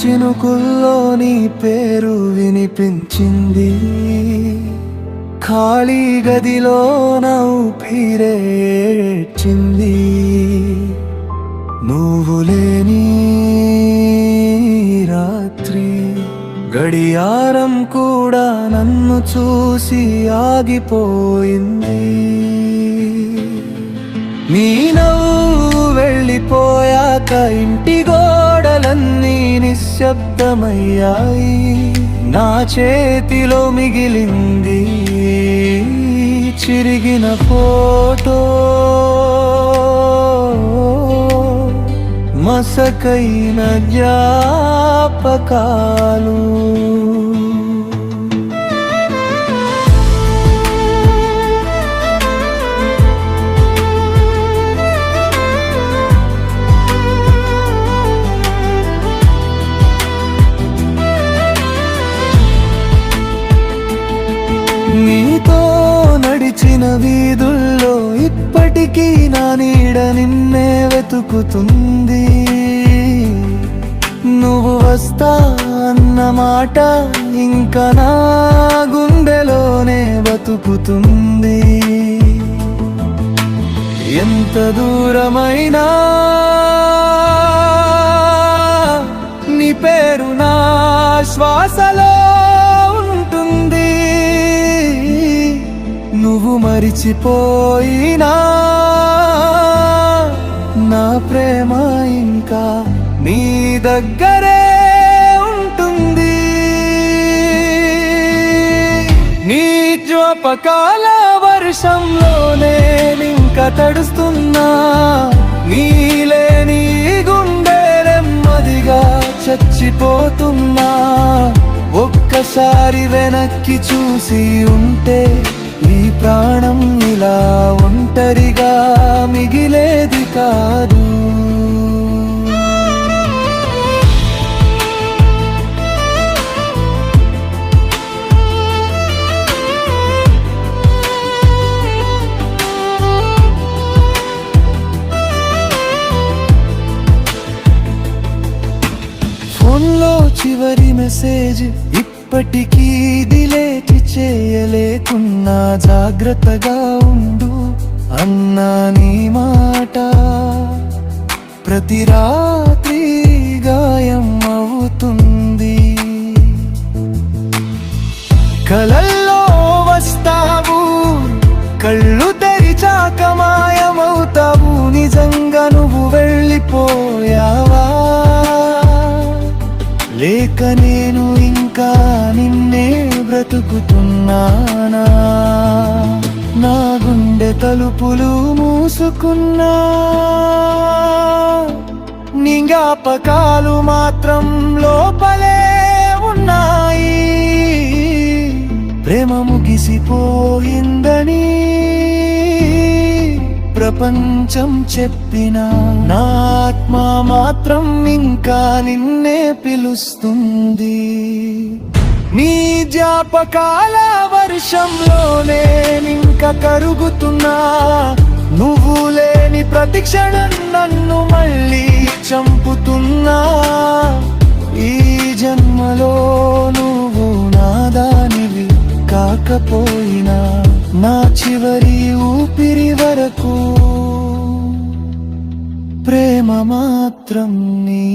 చినుకుల్లో నీ పేరు వినిపించింది. ఖాళీ గదిలో ఊపిరేచింది. నువ్వు లేని రాత్రి గడియారం కూడా నన్ను చూసి ఆగిపోయింది. నీ నవ్వు వెళ్ళిపోయాక ఇంటి గోడలన్నీ నిశ్శబ్దమయ్యాయి. నా చేతిలో మిగిలింది చిరిగిన ఫోటో, మసకైన జ్ఞాపకాలు. నీతో నడిచిన వీధుల్లో ఇప్పటికీ నా నీడ నిన్నే వెతుకుతుంది. నువ్వు వస్తా అన్న మాట ఇంకా నా గుండెలోనే బతుకుతుంది. ఎంత దూరమైనా నీ పేరు నా శ్వాసలో ఉంటుంది. నువ్వు మరిచిపోయినా నా ప్రేమ ఇంకా నీ దగ్గరే ఉంటుంది. నీ జ్ఞాపకాల వర్షంలోనే ఇంకా తడుస్తున్నా. నీలేని గుండె నెమ్మదిగా చచ్చిపోతున్నా. ఒక్కసారి వెనక్కి చూసి ఉంటే ఈ ప్రాణం ఇలా ఒంటరిగా మిగిలేది కాదు. ఫోన్లో చివరి మెసేజ్ ఇప్పటికీ డిలీట్ చేయలేకున్నా. జాగ్రత్తగా ఉండు అన్నా నీ మాట ప్రతి రాత్రి గాయం అవుతుంది. కలల్లో వస్తావు, కళ్ళు తెరిచాక మాయమవుతావు. నిజంగా నువ్వు వెళ్ళిపోయావా లేక నేను ఇంకా నిన్నే బ్రతుకుతున్నానా? నా గుండె తలుపులు మూసుకున్నా. నీ జ్ఞాపకాలు మాత్రం లోపలే ఉన్నాయి. ప్రేమ ముగిసిపోయిందని ప్రపంచం చెప్పినా నా ఆత్మ మాత్రం ఇంకా నిన్నే పిలుస్తుంది. నీ జ్ఞాపకాల వర్షంలోనే ఇంకా కరుగుతున్నా. నువ్వు లేని ప్రతి క్షణం నన్ను మళ్ళీ చంపుతున్నా. ఈ జన్మలో నువ్వు నాదానివి కాకపోయినా నా చివరి ఊపిరి వరకు ప్రేమ మాత్రం నీ